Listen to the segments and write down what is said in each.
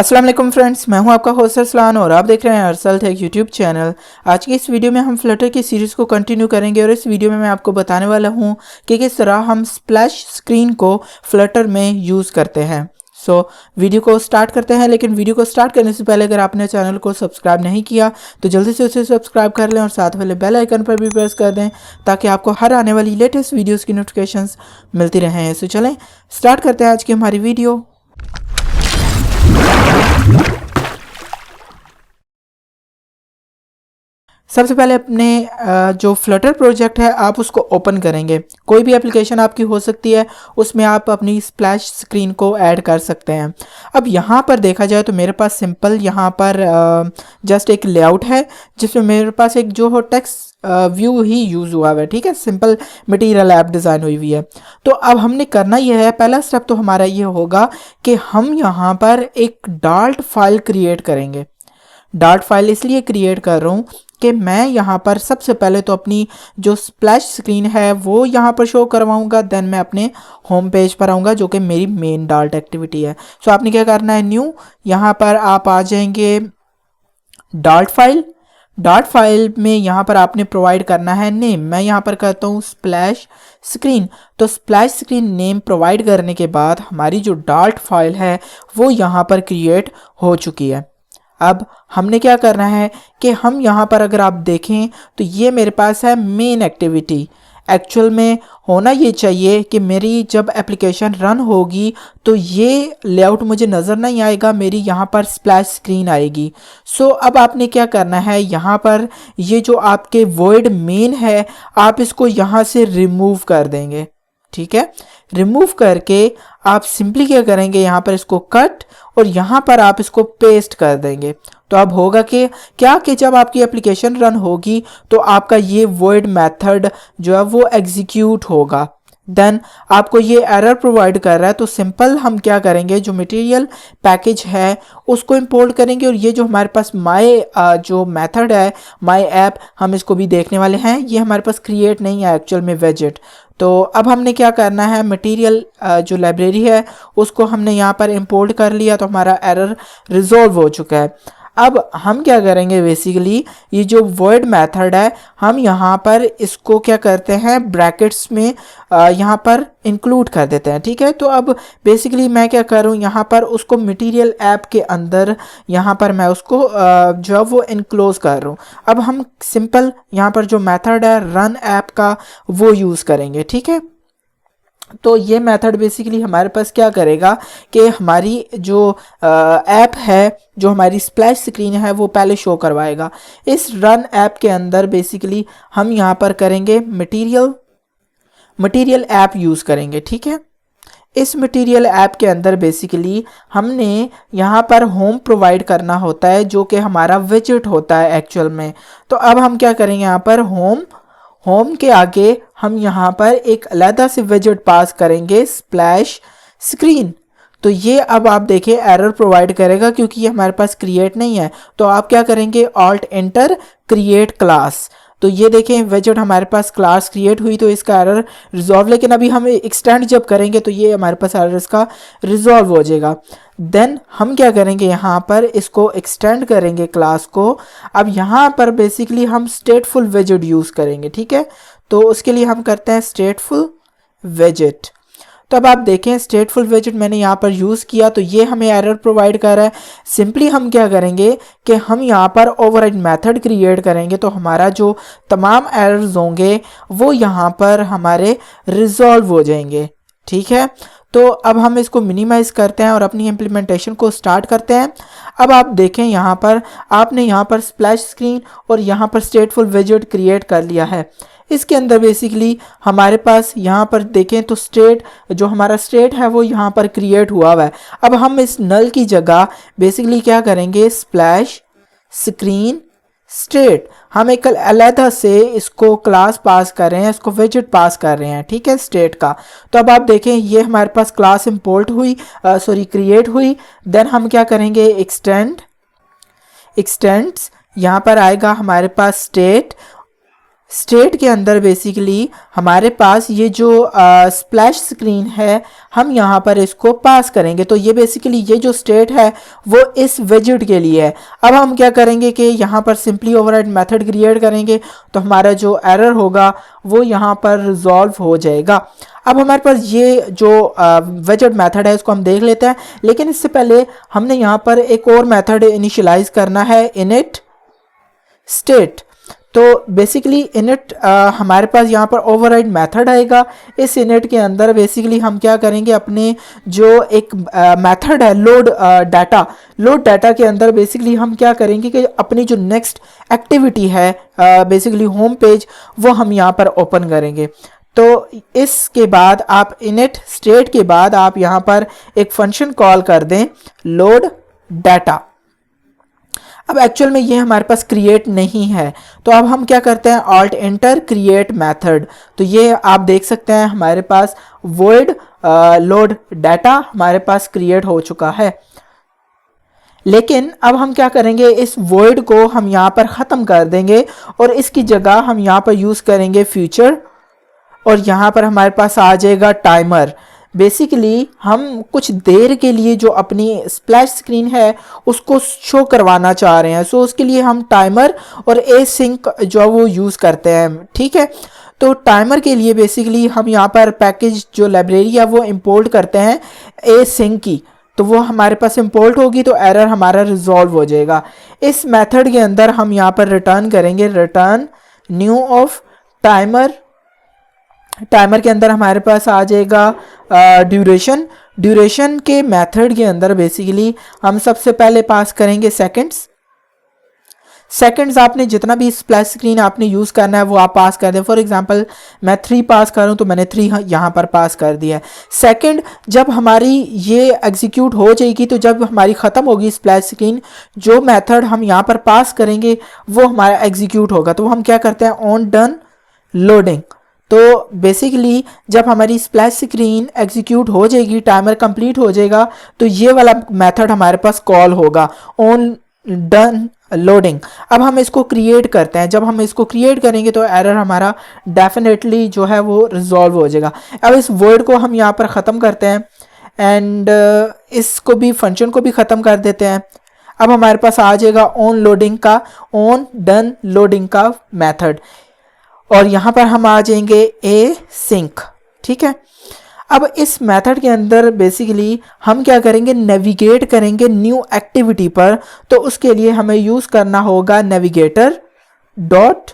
अस्सलाम वालेकुम फ्रेंड्स, मैं हूं आपका होस्ट अरसलान और आप देख रहे हैं अरसल टेक यूट्यूब चैनल। आज की इस वीडियो में हम फ्लटर की सीरीज़ को कंटिन्यू करेंगे और इस वीडियो में मैं आपको बताने वाला हूं कि किस तरह हम स्प्लैश स्क्रीन को फ्लटर में यूज़ करते हैं। वीडियो को स्टार्ट करते हैं, लेकिन वीडियो को स्टार्ट करने से पहले अगर आपने चैनल को सब्सक्राइब नहीं किया तो जल्दी से उसे सब्सक्राइब कर लें और साथ वाले बेल आइकन पर भी प्रेस कर दें ताकि आपको हर आने वाली लेटेस्ट वीडियोज़ की नोटिफिकेशंस मिलती रहें। सो चलें स्टार्ट करते हैं आज की हमारी वीडियो। सबसे पहले अपने जो फ्लटर प्रोजेक्ट है आप उसको ओपन करेंगे। कोई भी एप्लीकेशन आपकी हो सकती है, उसमें आप अपनी स्प्लैश स्क्रीन को ऐड कर सकते हैं। अब यहाँ पर देखा जाए तो मेरे पास सिंपल यहाँ पर जस्ट एक लेआउट है जिसमें मेरे पास एक जो हो टेक्स्ट व्यू ही यूज़ हुआ है। ठीक है, सिंपल मटेरियल ऐप डिज़ाइन हुई हुई है। तो अब हमने करना यह है, पहला स्टेप तो हमारा ये होगा कि हम यहाँ पर एक डार्ट फाइल क्रिएट करेंगे। डार्ट फाइल इसलिए क्रिएट कर रहा हूँ कि मैं यहाँ पर सबसे पहले तो अपनी जो स्प्लैश स्क्रीन है वो यहाँ पर शो करवाऊँगा, देन मैं अपने होम पेज पर आऊँगा जो कि मेरी मेन डार्ट एक्टिविटी है। सो आपने क्या करना है, न्यू, यहाँ पर आप आ जाएंगे डार्ट फाइल में यहाँ पर आपने प्रोवाइड करना है नेम। मैं यहाँ पर करता हूँ स्प्लैश स्क्रीन। तो स्प्लैश स्क्रीन नेम प्रोवाइड करने के बाद हमारी जो डार्ट फाइल है वो यहाँ पर क्रिएट हो चुकी है। अब हमने क्या करना है कि हम यहाँ पर अगर आप देखें तो ये मेरे पास है मेन एक्टिविटी। एक्चुअल में होना ये चाहिए कि मेरी जब एप्लीकेशन रन होगी तो ये लेआउट मुझे नज़र नहीं आएगा, मेरी यहाँ पर स्प्लैश स्क्रीन आएगी। अब आपने क्या करना है, यहाँ पर ये जो आपके वॉइड मेन है आप इसको यहाँ से रिमूव कर देंगे। ठीक है, रिमूव करके आप सिंपली क्या करेंगे, यहाँ पर इसको कट और यहाँ पर आप इसको पेस्ट कर देंगे। तो अब होगा कि क्या कि जब आपकी एप्लीकेशन रन होगी तो आपका ये वॉइड मेथड जो है वो एग्जीक्यूट होगा। देन आपको ये एरर प्रोवाइड कर रहा है, तो सिंपल हम क्या करेंगे, जो मटेरियल पैकेज है उसको इंपोर्ट करेंगे और ये जो हमारे पास जो मेथड है माई ऐप, हम इसको भी देखने वाले हैं। ये हमारे पास क्रिएट नहीं है एक्चुअल में वेजेट। तो अब हमने क्या करना है, मटेरियल जो लाइब्रेरी है उसको हमने यहाँ पर इंपोर्ट कर लिया, तो हमारा एरर रिजॉल्व हो चुका है। अब हम क्या करेंगे, बेसिकली ये जो वर्ड मेथड है हम यहाँ पर इसको क्या करते हैं, ब्रैकेट्स में यहाँ पर इंक्लूड कर देते हैं। ठीक है, तो अब बेसिकली मैं क्या कर रहा हूँ, यहाँ पर उसको मटेरियल ऐप के अंदर यहाँ पर मैं उसको जो है वो इनक्लोज कर रहा हूँ। अब हम सिंपल यहाँ पर जो मेथड है रन ऐप का वो यूज़ करेंगे। ठीक है, तो ये मेथड बेसिकली हमारे पास क्या करेगा कि हमारी जो ऐप है, जो हमारी स्प्लैश स्क्रीन है वो पहले शो करवाएगा। इस रन ऐप के अंदर बेसिकली हम यहाँ पर करेंगे मटेरियल ऐप यूज़ करेंगे। ठीक है, इस मटेरियल ऐप के अंदर बेसिकली हमने यहाँ पर होम प्रोवाइड करना होता है जो कि हमारा विजेट होता है एक्चुअल में। तो अब हम क्या करेंगे, यहाँ पर होम के आगे हम यहाँ पर एक अलग से विजेट पास करेंगे स्प्लैश स्क्रीन। तो ये अब आप देखें एरर प्रोवाइड करेगा क्योंकि ये हमारे पास क्रिएट नहीं है। तो आप क्या करेंगे, ऑल्ट एंटर क्रिएट क्लास। तो ये देखें विजेट हमारे पास क्लास क्रिएट हुई तो इसका एरर रिजॉल्व, लेकिन अभी हम एक्सटेंड जब करेंगे तो ये हमारे पास एरर इसका रिजॉल्व हो जाएगा। देन हम क्या करेंगे, यहाँ पर इसको एक्सटेंड करेंगे क्लास को। अब यहाँ पर बेसिकली हम स्टेटफुल विजेट यूज़ करेंगे। ठीक है, तो उसके लिए हम करते हैं स्टेटफुल विजेट। तो अब आप देखें स्टेटफुल विजेट मैंने यहाँ पर यूज़ किया तो ये हमें एरर प्रोवाइड कर रहा है। सिंपली हम क्या करेंगे कि हम यहाँ पर ओवरराइड मेथड क्रिएट करेंगे तो हमारा जो तमाम एरर्स होंगे वो यहाँ पर हमारे रिजॉल्व हो जाएंगे। ठीक है, तो अब हम इसको मिनिमाइज़ करते हैं और अपनी इम्प्लीमेंटेशन को स्टार्ट करते हैं। अब आप देखें यहाँ पर आपने यहाँ पर स्प्लैश स्क्रीन और यहाँ पर स्टेटफुल विजेट क्रिएट कर लिया है। इसके अंदर बेसिकली हमारे पास यहाँ पर देखें तो जो हमारा स्टेट है वो यहाँ पर क्रिएट हुआ है। अब हम इस नल की जगह बेसिकली क्या करेंगे, स्प्लैश स्क्रीन स्टेट, हम एक अलग से इसको क्लास पास कर रहे हैं, इसको विजेट पास कर रहे हैं। ठीक है, स्टेट का। तो अब आप देखें ये हमारे पास क्लास इंपोर्ट हुई क्रिएट हुई। देन हम क्या करेंगे, एक्सटेंड्स, यहाँ पर आएगा हमारे पास स्टेट के अंदर बेसिकली हमारे पास ये जो स्प्लैश स्क्रीन है हम यहाँ पर इसको पास करेंगे। तो ये बेसिकली ये जो स्टेट है वो इस विजेट के लिए है। अब हम क्या करेंगे कि यहाँ पर सिंपली ओवरराइड मेथड क्रिएट करेंगे तो हमारा जो एरर होगा वो यहाँ पर रिजॉल्व हो जाएगा। अब हमारे पास ये जो विजेट मेथड है इसको हम देख लेते हैं, लेकिन इससे पहले हमने यहाँ पर एक और मेथड इनिशियलाइज करना है, इनिट स्टेट। तो बेसिकली इनिट हमारे पास यहाँ पर ओवरराइड मेथड आएगा। इस इनिट के अंदर बेसिकली हम क्या करेंगे, अपने जो एक मेथड है लोड डाटा के अंदर बेसिकली हम क्या करेंगे कि अपनी जो नेक्स्ट एक्टिविटी है बेसिकली होम पेज वो हम यहाँ पर ओपन करेंगे। तो इसके बाद आप इनिट स्टेट के बाद आप यहाँ पर एक फंक्शन कॉल कर दें लोड डाटा। अब एक्चुअल में ये हमारे पास क्रिएट नहीं है, तो अब हम क्या करते हैं, ऑल्ट एंटर क्रिएट मेथड। तो ये आप देख सकते हैं हमारे पास वॉइड लोड डाटा हमारे पास क्रिएट हो चुका है। लेकिन अब हम क्या करेंगे, इस वॉइड को हम यहाँ पर ख़त्म कर देंगे और इसकी जगह हम यहाँ पर यूज़ करेंगे फ्यूचर, और यहाँ पर हमारे पास आ जाएगा टाइमर। बेसिकली हम कुछ देर के लिए जो अपनी स्प्लैश स्क्रीन है उसको शो करवाना चाह रहे हैं, सो उसके लिए हम टाइमर और ए सिंक जो वो यूज़ करते हैं। ठीक है, तो टाइमर के लिए बेसिकली हम यहाँ पर पैकेज जो लाइब्रेरी है वो इंपोर्ट करते हैं ए सिंक की, तो वो हमारे पास इंपोर्ट होगी तो एरर हमारा रिजॉल्व हो जाएगा। इस मेथड के अंदर हम यहाँ पर रिटर्न करेंगे return new off timer. Timer के अंदर हमारे पास आ जाएगा ड्यूरेशन के मेथड के अंदर बेसिकली हम सबसे पहले पास करेंगे सेकंड्स। आपने जितना भी स्प्लैश स्क्रीन आपने यूज़ करना है वो आप पास कर दें। फॉर एग्जांपल मैं 3 पास कर रहा हूँ तो मैंने 3 यहाँ पर पास कर दिया है। सेकंड जब हमारी ये एग्जीक्यूट हो जाएगी, तो जब हमारी ख़त्म होगी स्प्लैश स्क्रीन, जो मेथड हम यहाँ पर पास करेंगे वो हमारा एग्जीक्यूट होगा। तो हम क्या करते हैं, ऑन डन लोडिंग। तो बेसिकली जब हमारी स्प्लैश स्क्रीन एग्जीक्यूट हो जाएगी, टाइमर कंप्लीट हो जाएगा, तो ये वाला मेथड हमारे पास कॉल होगा ऑन डन लोडिंग। अब हम इसको क्रिएट करते हैं। जब हम इसको क्रिएट करेंगे तो एरर हमारा डेफिनेटली जो है वो रिजॉल्व हो जाएगा। अब इस वर्ड को हम यहाँ पर ख़त्म करते हैं एंड इसको भी फंक्शन को भी ख़त्म कर देते हैं। अब हमारे पास आ जाएगा ऑन डन लोडिंग का मेथड, और यहाँ पर हम आ जाएंगे ए सिंक। ठीक है, अब इस मेथड के अंदर बेसिकली हम क्या करेंगे, नेविगेट करेंगे न्यू एक्टिविटी पर। तो उसके लिए हमें यूज़ करना होगा नेविगेटर डॉट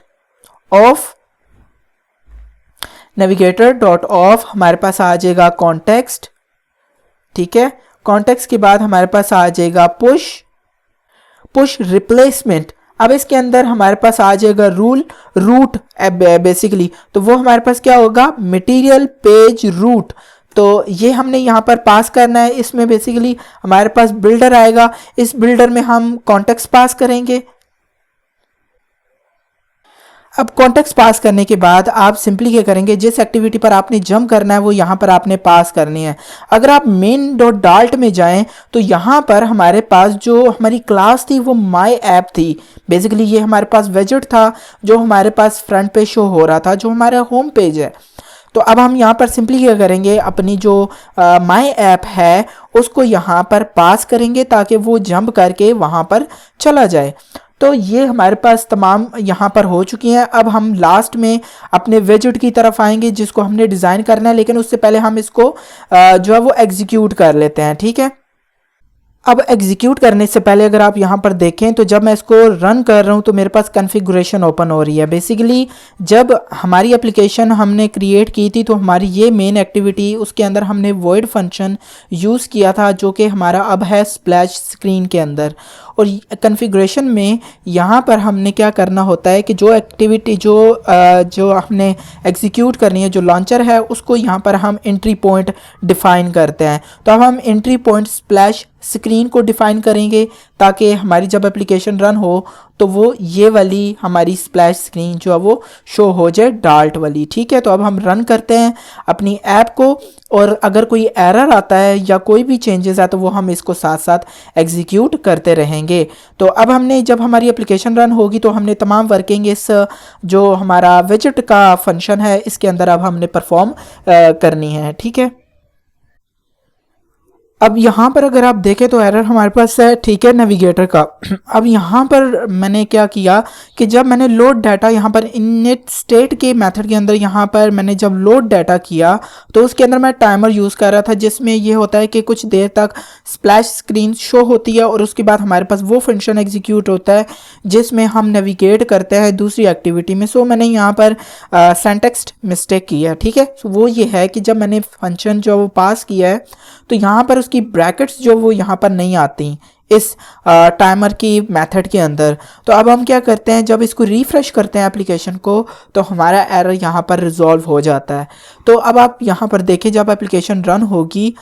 ऑफ। हमारे पास आ जाएगा कॉन्टेक्स्ट। ठीक है, कॉन्टेक्स्ट के बाद हमारे पास आ जाएगा पुश रिप्लेसमेंट। अब इसके अंदर हमारे पास आ जाएगा रूट बेसिकली, तो वो हमारे पास क्या होगा, मटेरियल पेज रूट। तो ये हमने यहाँ पर पास करना है। इसमें बेसिकली हमारे पास बिल्डर आएगा, इस बिल्डर में हम कॉन्टेक्स्ट पास करेंगे। अब कॉन्टेक्स्ट पास करने के बाद आप सिंपली क्या करेंगे, जिस एक्टिविटी पर आपने जंप करना है वो यहाँ पर आपने पास करनी है। अगर आप main.dalt में जाएं तो यहाँ पर हमारे पास जो हमारी क्लास थी वो माई ऐप थी। बेसिकली ये हमारे पास विजेट था जो हमारे पास फ्रंट पे शो हो रहा था, जो हमारा होम पेज है। तो अब हम यहाँ पर सिंपली क्या करेंगे, अपनी जो माई ऐप है उसको यहाँ पर पास करेंगे ताकि वो जंप करके वहाँ पर चला जाए। तो ये हमारे पास तमाम यहाँ पर हो चुकी हैं। अब हम लास्ट में अपने विजेट की तरफ आएंगे जिसको हमने डिज़ाइन करना है, लेकिन उससे पहले हम इसको जो है वो एग्जीक्यूट कर लेते हैं। ठीक है, अब एग्जीक्यूट करने से पहले अगर आप यहाँ पर देखें तो जब मैं इसको रन कर रहा हूँ तो मेरे पास कॉन्फ़िगरेशन ओपन हो रही है। बेसिकली जब हमारी एप्लीकेशन हमने क्रिएट की थी तो हमारी ये मेन एक्टिविटी, उसके अंदर हमने वॉइड फंक्शन यूज़ किया था जो कि हमारा अब है स्प्लैश स्क्रीन के अंदर। और कॉन्फ़िगरेशन में यहाँ पर हमने क्या करना होता है कि जो एक्टिविटी जो हमने एग्जीक्यूट करनी है, जो लॉन्चर है, उसको यहाँ पर हम एंट्री पॉइंट डिफ़ाइन करते हैं। तो अब हम एंट्री पॉइंट स्प्लैश स्क्रीन को डिफाइन करेंगे ताकि हमारी जब एप्लीकेशन रन हो तो वो ये वाली हमारी स्प्लैश स्क्रीन जो है वो शो हो जाए डार्ट वाली। ठीक है, तो अब हम रन करते हैं अपनी ऐप को, और अगर कोई एरर आता है या कोई भी चेंजेस है तो वो हम इसको साथ साथ एग्जीक्यूट करते रहेंगे। तो अब हमने जब हमारी एप्लीकेशन रन होगी तो हमने तमाम वर्किंग इस जो हमारा विजेट का फंक्शन है इसके अंदर अब हमने परफॉर्म करनी है। ठीक है, अब यहाँ पर अगर आप देखें तो एरर हमारे पास है, ठीक है, नेविगेटर का। अब यहाँ पर मैंने क्या किया कि जब मैंने लोड डाटा यहाँ पर इनिट स्टेट के मेथड के अंदर यहाँ पर मैंने जब लोड डाटा किया तो उसके अंदर मैं टाइमर यूज़ कर रहा था, जिसमें ये होता है कि कुछ देर तक स्प्लैश स्क्रीन शो होती है और उसके बाद हमारे पास वो फंक्शन एग्जीक्यूट होता है जिसमें हम नेविगेट करते हैं दूसरी एक्टिविटी में। सो मैंने यहाँ पर सिंटैक्स मिस्टेक की है। ठीक है, सो वो ये है कि जब मैंने फंक्शन जो वो पास किया है तो यहाँ पर उसकी ब्रैकेट्स जो वो यहाँ पर नहीं आती इस टाइमर की मेथड के अंदर। तो अब हम क्या करते हैं, जब इसको रिफ्रेश करते हैं एप्लीकेशन को तो हमारा एरर यहाँ पर रिजॉल्व हो जाता है। तो अब आप यहाँ पर देखें, जब एप्लीकेशन रन होगी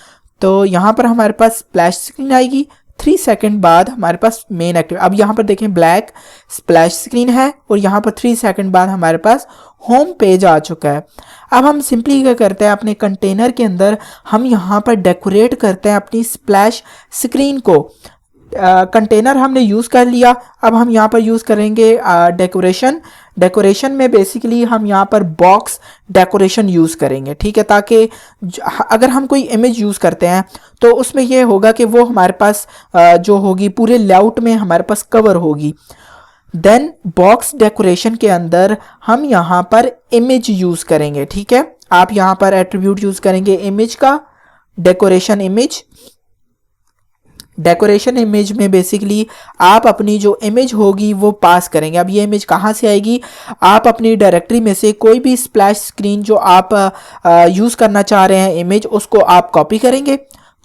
तो यहाँ पर हमारे पास स्प्लैश स्क्रीन आएगी, 3 सेकंड बाद हमारे पास मेन एक्टिव। अब यहाँ पर देखें ब्लैक स्प्लैश स्क्रीन है और यहाँ पर 3 सेकंड बाद हमारे पास होम पेज आ चुका है। अब हम सिंपली क्या करते हैं, अपने कंटेनर के अंदर हम यहाँ पर डेकोरेट करते हैं अपनी स्प्लैश स्क्रीन को। कंटेनर हमने यूज़ कर लिया, अब हम यहाँ पर यूज़ करेंगे डेकोरेशन। डेकोरेशन में बेसिकली हम यहाँ पर बॉक्स डेकोरेशन यूज़ करेंगे। ठीक है, ताकि अगर हम कोई इमेज यूज़ करते हैं तो उसमें ये होगा कि वो हमारे पास जो होगी पूरे लेआउट में हमारे पास कवर होगी। देन बॉक्स डेकोरेशन के अंदर हम यहाँ पर इमेज यूज़ करेंगे। ठीक है, आप यहाँ पर एट्रीब्यूट यूज़ करेंगे इमेज का, डेकोरेशन इमेज। डेकोरेशन इमेज में बेसिकली आप अपनी जो इमेज होगी वो पास करेंगे। अब ये इमेज कहाँ से आएगी, आप अपनी डायरेक्टरी में से कोई भी स्प्लैश स्क्रीन जो आप यूज़ करना चाह रहे हैं इमेज, उसको आप कॉपी करेंगे।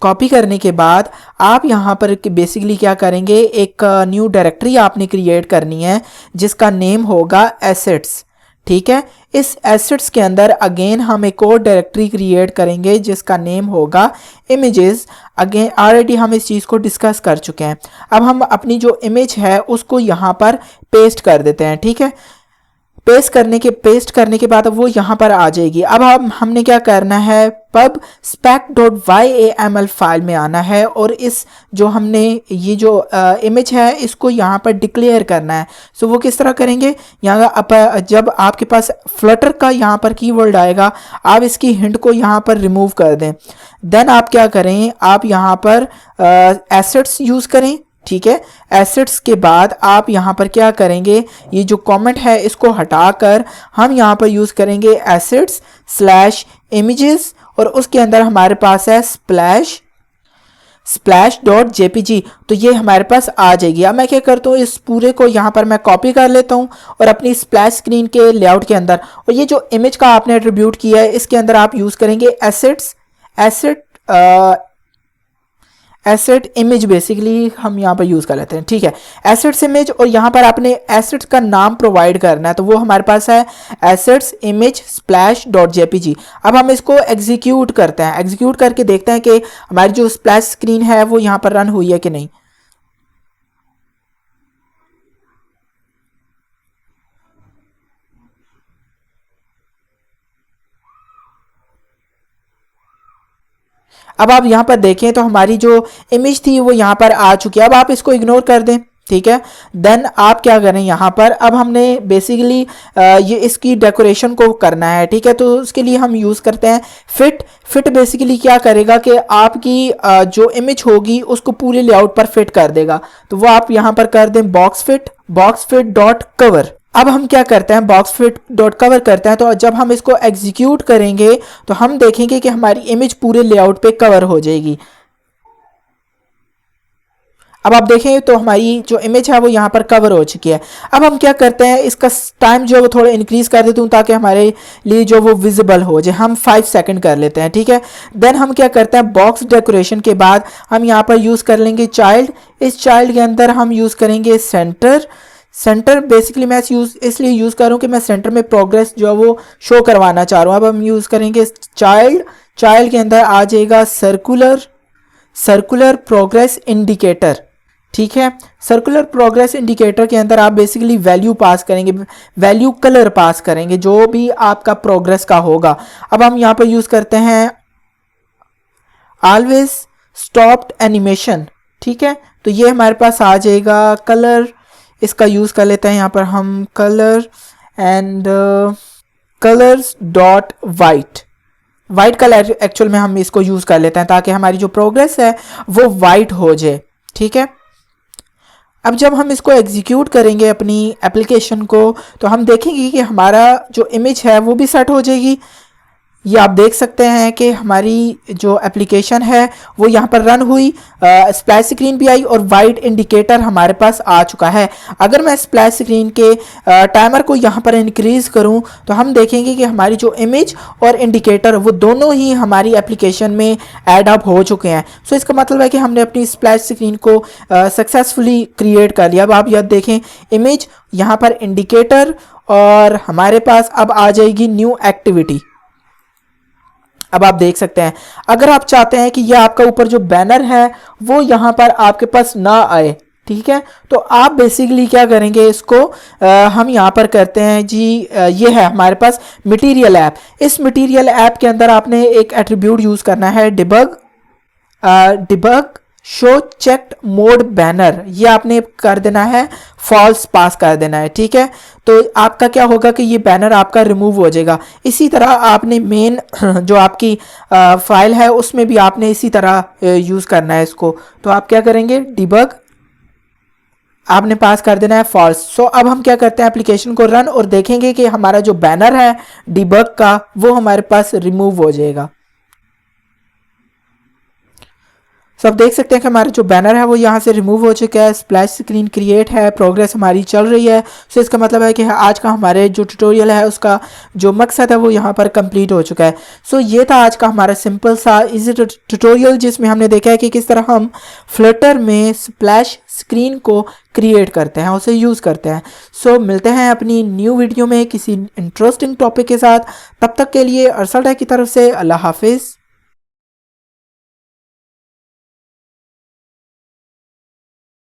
कॉपी करने के बाद आप यहाँ पर बेसिकली क्या करेंगे, एक न्यू डायरेक्टरी आपने क्रिएट करनी है जिसका नेम होगा एसेट्स। ठीक है, इस एसेट्स के अंदर अगेन हम एक और डायरेक्टरी क्रिएट करेंगे जिसका नेम होगा इमेजेस। अगेन ऑलरेडी हम इस चीज़ को डिस्कस कर चुके हैं। अब हम अपनी जो इमेज है उसको यहाँ पर पेस्ट कर देते हैं। ठीक है, पेस्ट करने के बाद अब वो यहाँ पर आ जाएगी। अब हमने क्या करना है, pub spec.yaml फाइल में आना है और इस जो हमने ये जो इमेज है इसको यहाँ पर डिक्लेयर करना है। सो वो किस तरह करेंगे, यहाँ जब आपके पास फ्लटर का यहाँ पर कीवर्ड आएगा आप इसकी हिंट को यहाँ पर रिमूव कर दें। देन आप क्या करें, आप यहाँ पर एसेट्स यूज़ करें। ठीक है, एसेट्स के बाद आप यहाँ पर क्या करेंगे, ये जो कमेंट है इसको हटाकर हम यहाँ पर यूज़ करेंगे एसेट्स स्लैश इमेजेस और उसके अंदर हमारे पास है splash.jpg। तो ये हमारे पास आ जाएगी। अब मैं क्या करता हूँ, इस पूरे को यहाँ पर मैं कॉपी कर लेता हूँ और अपनी स्प्लैश स्क्रीन के लेआउट के अंदर, और ये जो इमेज का आपने एट्रीब्यूट किया है इसके अंदर आप यूज़ करेंगे एसेट इमेज। बेसिकली हम यहाँ पर यूज़ कर लेते हैं। ठीक है, एसेट्स इमेज, और यहाँ पर आपने एसेट्स का नाम प्रोवाइड करना है, तो वो हमारे पास है एसेट्स इमेज splash.jpg। अब हम इसको एग्जीक्यूट करते हैं। एग्जीक्यूट करके देखते हैं कि हमारी जो स्प्लैश स्क्रीन है वो यहाँ पर रन हुई है कि नहीं। अब आप यहाँ पर देखें तो हमारी जो इमेज थी वो यहाँ पर आ चुकी है। अब आप इसको इग्नोर कर दें। ठीक है, देन आप क्या करें, यहाँ पर अब हमने बेसिकली ये इसकी डेकोरेशन को करना है। ठीक है, तो उसके लिए हम यूज़ करते हैं फिट बेसिकली क्या करेगा कि आपकी जो इमेज होगी उसको पूरे लेआउट पर फिट कर देगा। तो वो आप यहाँ पर कर दें बॉक्स फिट डॉट कवर। अब हम क्या करते हैं, बॉक्स फिट डॉट कवर करते हैं। तो जब हम इसको एग्जीक्यूट करेंगे तो हम देखेंगे कि हमारी इमेज पूरे लेआउट पे कवर हो जाएगी। अब आप देखें तो हमारी जो इमेज है वो यहाँ पर कवर हो चुकी है। अब हम क्या करते हैं, इसका टाइम जो है वो थोड़ा इंक्रीज कर देता हूँ ताकि हमारे लिए जो वो विजिबल हो जाए। हम 5 सेकंड कर लेते हैं। ठीक है, देन हम क्या करते हैं, बॉक्स डेकोरेशन के बाद हम यहाँ पर यूज़ कर लेंगे चाइल्ड। इस चाइल्ड के अंदर हम यूज़ करेंगे सेंटर। बेसिकली मैं इसलिए यूज़ कर रहा हूँ कि मैं सेंटर में प्रोग्रेस जो है वो शो करवाना चाह रहा हूँ। अब हम यूज़ करेंगे चाइल्ड के अंदर आ जाएगा सर्कुलर प्रोग्रेस इंडिकेटर। ठीक है, सर्कुलर प्रोग्रेस इंडिकेटर के अंदर आप बेसिकली वैल्यू पास करेंगे, वैल्यू कलर पास करेंगे जो भी आपका प्रोग्रेस का होगा। अब हम यहाँ पर यूज करते हैं ऑलवेज स्टॉप्ड एनिमेशन। ठीक है, तो ये हमारे पास आ जाएगा। कलर इसका यूज कर लेते हैं यहाँ पर हम, colour and colours dot white colour actual में हम इसको यूज कर लेते हैं ताकि हमारी जो प्रोग्रेस है वो वाइट हो जाए। ठीक है, अब जब हम इसको एग्जीक्यूट करेंगे अपनी एप्लीकेशन को, तो हम देखेंगे कि हमारा जो इमेज है वो भी सेट हो जाएगी। ये आप देख सकते हैं कि हमारी जो एप्लीकेशन है वो यहाँ पर रन हुई, स्प्लैश स्क्रीन भी आई और वाइट इंडिकेटर हमारे पास आ चुका है। अगर मैं स्प्लैश स्क्रीन के टाइमर को यहाँ पर इंक्रीज करूँ तो हम देखेंगे कि हमारी जो इमेज और इंडिकेटर वो दोनों ही हमारी एप्लीकेशन में ऐड अप हो चुके हैं। सो इसका मतलब है कि हमने अपनी स्प्लैश स्क्रीन को सक्सेसफुली क्रिएट कर लिया। अब आप यह देखें, इमेज, यहाँ पर इंडिकेटर और हमारे पास अब आ जाएगी न्यू एक्टिविटी। अब आप देख सकते हैं, अगर आप चाहते हैं कि यह आपका ऊपर जो बैनर है वो यहाँ पर आपके पास ना आए, ठीक है, तो आप बेसिकली क्या करेंगे, इसको हम यहाँ पर करते हैं जी, ये है हमारे पास मटेरियल ऐप। इस मटेरियल ऐप के अंदर आपने एक एट्रीब्यूट यूज करना है, debug show checked mode banner. ये आपने कर देना है फॉल्स पास कर देना है। ठीक है, तो आपका क्या होगा कि ये बैनर आपका रिमूव हो जाएगा। इसी तरह आपने मेन जो आपकी फाइल है उसमें भी आपने इसी तरह यूज करना है इसको। तो आप क्या करेंगे, डिबग आपने पास कर देना है फॉल्स। सो अब हम क्या करते हैं, एप्लीकेशन को रन और देखेंगे कि हमारा जो बैनर है डिबग का वो हमारे पास रिमूव हो जाएगा। सो आप देख सकते हैं कि हमारा जो बैनर है वो यहाँ से रिमूव हो चुका है, स्प्लैश स्क्रीन क्रिएट है, प्रोग्रेस हमारी चल रही है। सो इसका मतलब है कि आज का हमारे जो ट्यूटोरियल है उसका जो मकसद है वो यहाँ पर कंप्लीट हो चुका है। सो ये था आज का हमारा सिंपल सा इजी ट्यूटोरियल जिसमें हमने देखा है कि किस तरह हम फ्लटर में स्प्लैश स्क्रीन को क्रिएट करते हैं, उसे यूज़ करते हैं। सो मिलते हैं अपनी न्यू वीडियो में किसी इंटरेस्टिंग टॉपिक के साथ। तब तक के लिए अरसल टेक की तरफ से अल्लाह हाफिज़।